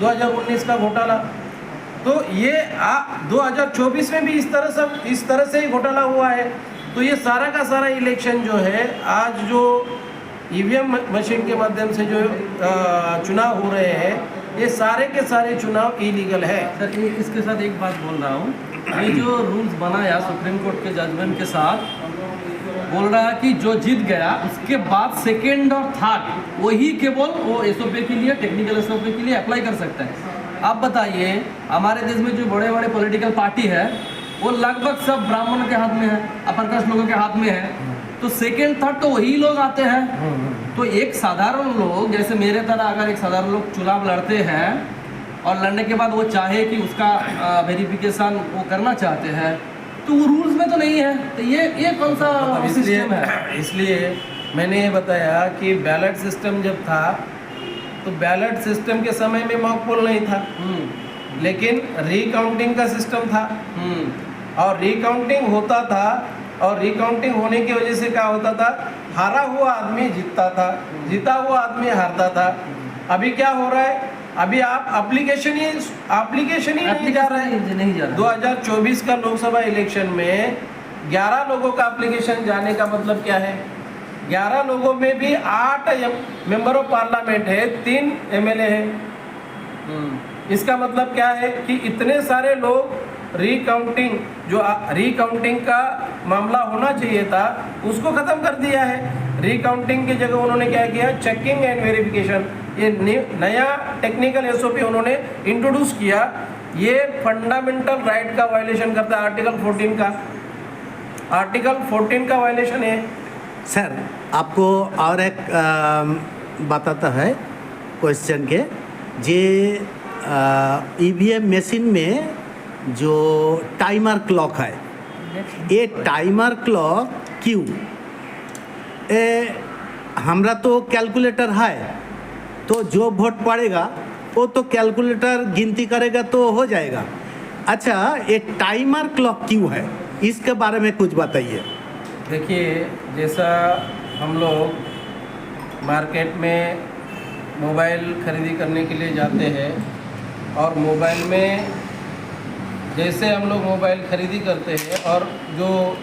2019 का घोटाला। तो ये 2024 में भी इस तरह से ही घोटाला हुआ है। तो ये सारा का सारा इलेक्शन जो है, आज जो ईवीएम मशीन के माध्यम से जो चुनाव हो रहे हैं, ये सारे के सारे चुनाव इलीगल है। सर इसके साथ एक बात बोल रहा हूँ, ये जो रूल्स बनाया सुप्रीम कोर्ट के जजमेंट के साथ, बोल रहा है कि जो जीत गया उसके बाद सेकेंड और थर्ड वही केवल वो एसओपी के लिए, टेक्निकल एसओपी के लिए अप्लाई कर सकता है। आप बताइए, हमारे देश में जो बड़े बड़े पॉलिटिकल पार्टी है वो लगभग सब ब्राह्मणों के हाथ में है, अपर कास्ट लोगों के हाथ में है, तो सेकेंड थर्ड तो वही लोग आते हैं। तो एक साधारण लोग जैसे मेरे तरह अगर एक साधारण लोग चुनाव लड़ते हैं और लड़ने के बाद वो चाहे कि उसका वेरिफिकेशन वो करना चाहते हैं, तो वो रूल्स में तो नहीं है, तो ये कौन सा सिस्टम है? इसलिए मैंने ये बताया कि बैलेट सिस्टम जब था तो बैलेट सिस्टम के समय में मॉक पोल नहीं था, लेकिन रिकाउंटिंग का सिस्टम था और रिकाउंटिंग होता था, और रिकाउंटिंग होने की वजह से क्या होता था, हारा हुआ आदमी जीतता था, जीता हुआ आदमी हारता था। अभी क्या हो रहा है, अभी आप एप्लीकेशन ही नहीं जा रहा है। 2024 का लोकसभा इलेक्शन में 11 लोगों का एप्लीकेशन जाने का मतलब क्या है, 11 लोगों में भी 8 मेंबर ऑफ पार्लियामेंट है, 3 एमएलए है। इसका मतलब क्या है कि इतने सारे लोग रिकाउंटिंग का मामला होना चाहिए था उसको खत्म कर दिया है। रिकाउंटिंग की जगह उन्होंने क्या किया, चेकिंग एंड वेरिफिकेशन, ये नया टेक्निकल एसओपी उन्होंने इंट्रोड्यूस किया। ये फंडामेंटल राइट का वायलेशन करता है, आर्टिकल 14 का वायलेशन है। सर आपको और एक बताता है क्वेश्चन के, जे ईवीएम मशीन में जो टाइमर क्लॉक है, ये टाइमर क्लॉक क्यों, हमरा तो कैलकुलेटर है, तो जो वोट पड़ेगा वो तो कैलकुलेटर गिनती करेगा तो हो जाएगा। अच्छा, ये टाइमर क्लॉक क्यों है, इसके बारे में कुछ बताइए। देखिए, जैसा हम लोग मार्केट में मोबाइल खरीदी करने के लिए जाते हैं और मोबाइल में जैसे हम लोग मोबाइल खरीदी करते हैं और जो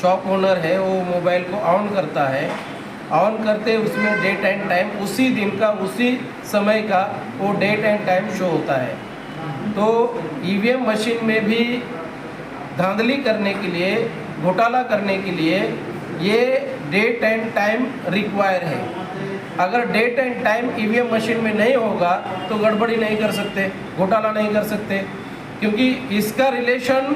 शॉप ओनर है वो मोबाइल को ऑन करता है, ऑन करते उसमें डेट एंड टाइम उसी दिन का उसी समय का वो डेट एंड टाइम शो होता है। तो ईवीएम मशीन में भी धांधली करने के लिए, घोटाला करने के लिए ये डेट एंड टाइम रिक्वायर है। अगर date and time EVM machine में नहीं होगा तो गड़बड़ी नहीं कर सकते, घोटाला नहीं कर सकते, क्योंकि इसका रिलेशन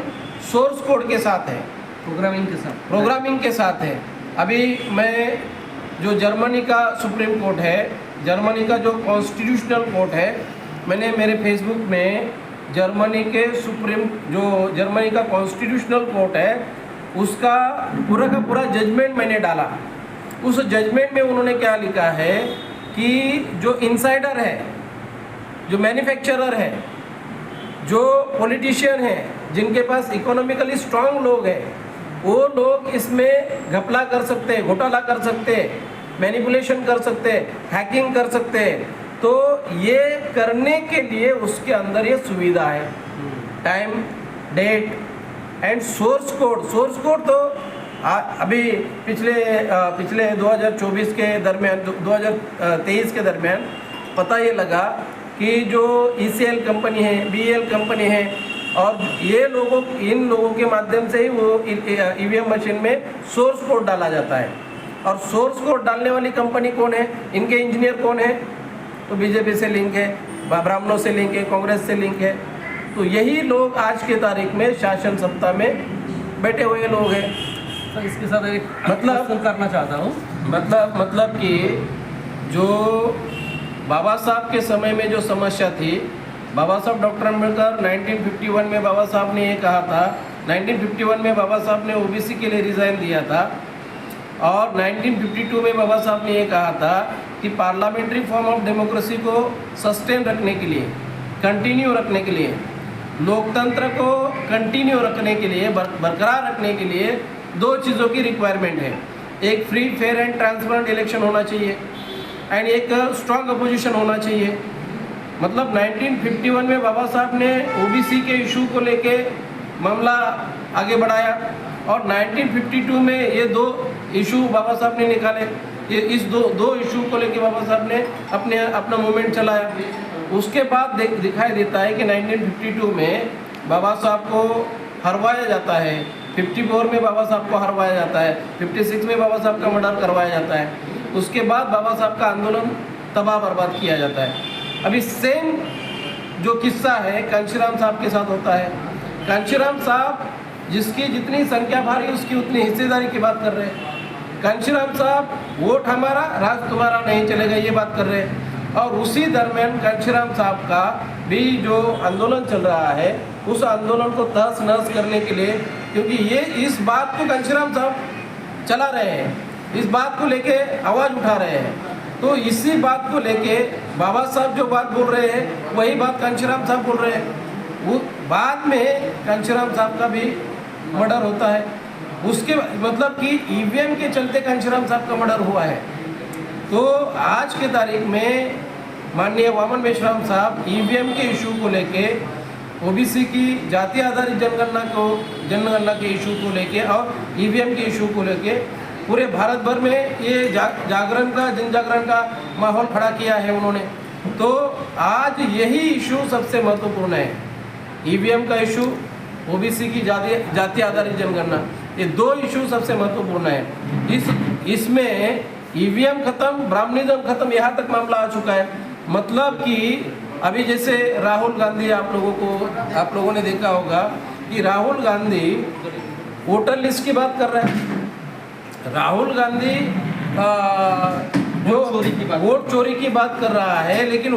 सोर्स कोड के साथ है, प्रोग्रामिंग के साथ है। अभी मैं जो जर्मनी का सुप्रीम कोर्ट है, जर्मनी का जो कॉन्स्टिट्यूशनल कोर्ट है, मैंने मेरे फेसबुक में जर्मनी का कॉन्स्टिट्यूशनल कोर्ट है उसका पूरा का पूरा जजमेंट मैंने डाला। उस जजमेंट में उन्होंने क्या लिखा है कि जो इनसाइडर है, जो मैन्युफैक्चरर है, जो पॉलिटिशियन है, जिनके पास इकोनॉमिकली स्ट्रांग लोग हैं, वो लोग इसमें घपला कर सकते हैं, घोटाला कर सकते हैं, मैनिपुलेशन कर सकते हैं, हैकिंग कर सकते हैं। तो ये करने के लिए उसके अंदर ये सुविधा है, time, date and source code. तो अभी पिछले 2024 के दरमियान, 2023 के दरमियान पता ये लगा कि जो ECL कंपनी है, BEL कंपनी है, और इन लोगों के माध्यम से ही वो ईवीएम मशीन में सोर्स कोड डाला जाता है। और सोर्स कोड डालने वाली कंपनी कौन है, इनके इंजीनियर कौन है, तो बीजेपी से लिंक है, ब्राह्मणों से लिंक है, कांग्रेस से लिंक है। तो यही लोग आज के तारीख में शासन सत्ता में बैठे हुए लोग हैं। तो इसके साथ एक मतलब करना चाहता हूँ, मतलब कि जो बाबा साहब के समय में जो समस्या थी, बाबा साहब डॉक्टर अम्बेडकर 1951 में बाबा साहब ने ये कहा था, 1951 में बाबा साहब ने ओबीसी के लिए रिज़ाइन दिया था, और 1952 में बाबा साहब ने ये कहा था कि पार्लियामेंट्री फॉर्म ऑफ डेमोक्रेसी को सस्टेन रखने के लिए, कंटिन्यू रखने के लिए, लोकतंत्र को कंटिन्यू रखने के लिए, बरकरार रखने के लिए 2 चीज़ों की रिक्वायरमेंट है। एक free, fair and transparent election होना चाहिए, एंड एक स्ट्रॉन्ग अपोजिशन होना चाहिए। मतलब 1951 में बाबा साहब ने ओबीसी के इशू को लेके मामला आगे बढ़ाया और 1952 में ये 2 इशू बाबा साहब ने निकाले। ये इस दो इशू को लेके बाबा साहब ने अपना मूवमेंट चलाया। उसके बाद दिखाई देता है कि 1952 में बाबा साहब को हरवाया जाता है, 54 में बाबा साहब को हरवाया जाता है, 56 में बाबा साहब का मर्डर करवाया जाता है। उसके बाद बाबा साहब का आंदोलन तबाह बर्बाद किया जाता है। अभी सेम जो किस्सा है कांशीराम साहब के साथ होता है। कांशीराम साहब जिसकी जितनी संख्या भारी उसकी उतनी हिस्सेदारी की बात कर रहे हैं। कांशीराम साहब वोट हमारा राज तुम्हारा नहीं चलेगा ये बात कर रहे हैं। और उसी दरमियान कांशीराम साहब का भी जो आंदोलन चल रहा है उस आंदोलन को तहस नहस करने के लिए, क्योंकि ये इस बात को कांशीराम साहब चला रहे हैं, इस बात को लेके आवाज़ उठा रहे हैं, तो इसी बात को लेके बाबा साहब जो बात बोल रहे हैं वही बात कांशीराम साहब बोल रहे हैं। वो बाद में कांशीराम साहब का भी मर्डर होता है। उसके मतलब कि ईवीएम के चलते कांशीराम साहब का मर्डर हुआ है। तो आज के तारीख में माननीय वामन मेश्राम साहब ईवीएम के इशू को लेके, ओबीसी की जाति आधारित जनगणना के इशू को लेके और ईवीएम के इशू को लेके पूरे भारत भर में ये जन जागरण का माहौल खड़ा किया है उन्होंने। तो आज यही इशू सबसे महत्वपूर्ण है, ईवीएम का इशू, ओबीसी की जाति आधारित जनगणना, ये 2 इशू सबसे महत्वपूर्ण है। इसमें ईवीएम खत्म, ब्राह्मणिज्म खत्म, यहाँ तक मामला आ चुका है। मतलब कि अभी जैसे राहुल गांधी, आप लोगों ने देखा होगा कि राहुल गांधी वोटर लिस्ट की बात कर रहे हैं। राहुल गांधी जो वोट चोरी की बात कर रहा है, लेकिन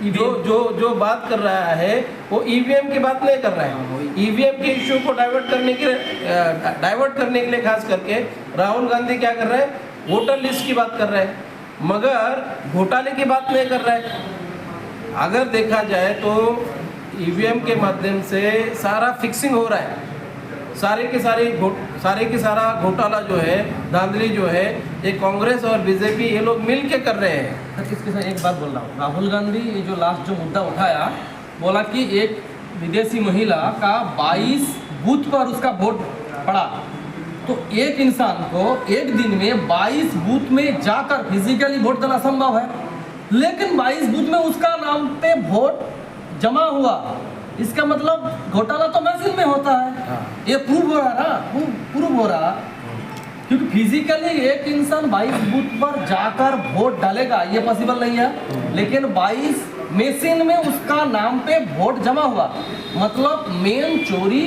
जो बात कर रहा है वो ईवीएम की बात नहीं कर रहा है। ईवीएम के इश्यू को डाइवर्ट करने के लिए खास करके राहुल गांधी क्या कर रहे हैं, वोटर लिस्ट की बात कर रहे हैं, मगर घोटाले की बात नहीं कर रहा है। अगर देखा जाए तो ईवीएम के माध्यम से सारा फिक्सिंग हो रहा है, सारे के सारा घोटाला जो है, धांधली जो है, ये कांग्रेस और बीजेपी ये लोग मिल के कर रहे हैं। इसके साथ एक बात बोल रहा हूँ, राहुल गांधी ये जो लास्ट जो मुद्दा उठाया, बोला कि एक विदेशी महिला का 22 बूथ पर उसका वोट पड़ा। तो एक इंसान को एक दिन में 22 बूथ में जाकर फिजिकली वोट देना संभव है, लेकिन 22 बूथ में उसका नाम पे वोट जमा हुआ। इसका मतलब घोटाला तो मशीन में होता है। ये प्रूव हो रहा ना, प्रूव हो रहा, क्योंकि फिजिकली एक इंसान 22 बूथ पर जाकर वोट डालेगा ये पॉसिबल नहीं है, लेकिन 22 मशीन में उसका नाम पे वोट जमा हुआ। मतलब मेन चोरी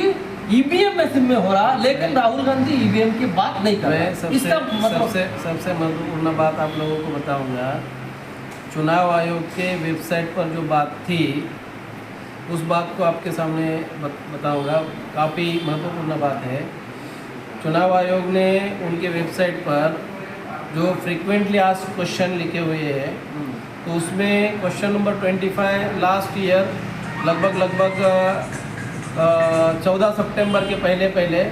ईवीएम मशीन में हो रहा, लेकिन राहुल गांधी ईवीएम की बात नहीं कर रहे। इसका मतलब सबसे महत्वपूर्ण बात आप लोगों को बताऊंगा, चुनाव आयोग के वेबसाइट पर जो बात थी उस बात को आपके सामने बताऊंगा। काफ़ी महत्वपूर्ण बात है। चुनाव आयोग ने उनके वेबसाइट पर जो फ्रीक्वेंटली आस्क्ड क्वेश्चन लिखे हुए हैं, तो उसमें क्वेश्चन नंबर 25 लास्ट ईयर लगभग 14 सितंबर के पहले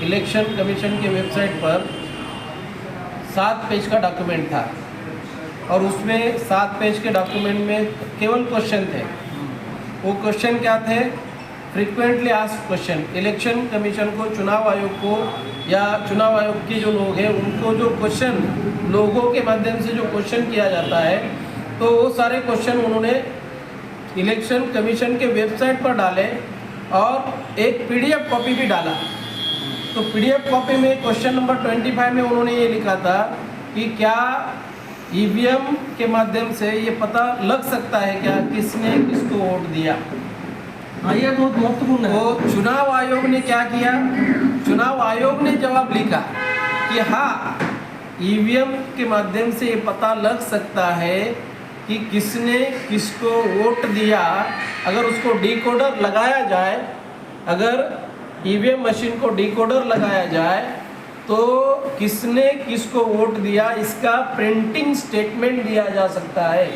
इलेक्शन कमीशन के वेबसाइट पर 7 पेज का डॉक्यूमेंट था और उसमें 7 पेज के डॉक्यूमेंट में केवल क्वेश्चन थे। वो क्वेश्चन क्या थे? Frequently asked question. Election commission को, चुनाव आयोग को या चुनाव आयोग के जो लोग हैं उनको जो क्वेश्चन, लोगों के माध्यम से जो क्वेश्चन किया जाता है, तो वो सारे क्वेश्चन उन्होंने इलेक्शन कमीशन के वेबसाइट पर डाले और एक पीडीएफ कॉपी भी डाला। तो पीडीएफ कॉपी में क्वेश्चन नंबर 25 में उन्होंने ये लिखा था कि क्या ईवीएम के माध्यम से ये पता लग सकता है क्या किसने किसको वोट दिया। ये बहुत महत्वपूर्ण है। तो चुनाव आयोग ने क्या किया? चुनाव आयोग ने जवाब लिखा कि हाँ, ईवीएम के माध्यम से ये पता लग सकता है कि किसने किसको वोट दिया। अगर उसको डिकोडर लगाया जाए, अगर ईवीएम मशीन को डिकोडर लगाया जाए तो किसने किसको वोट दिया इसका प्रिंटिंग स्टेटमेंट दिया जा सकता है।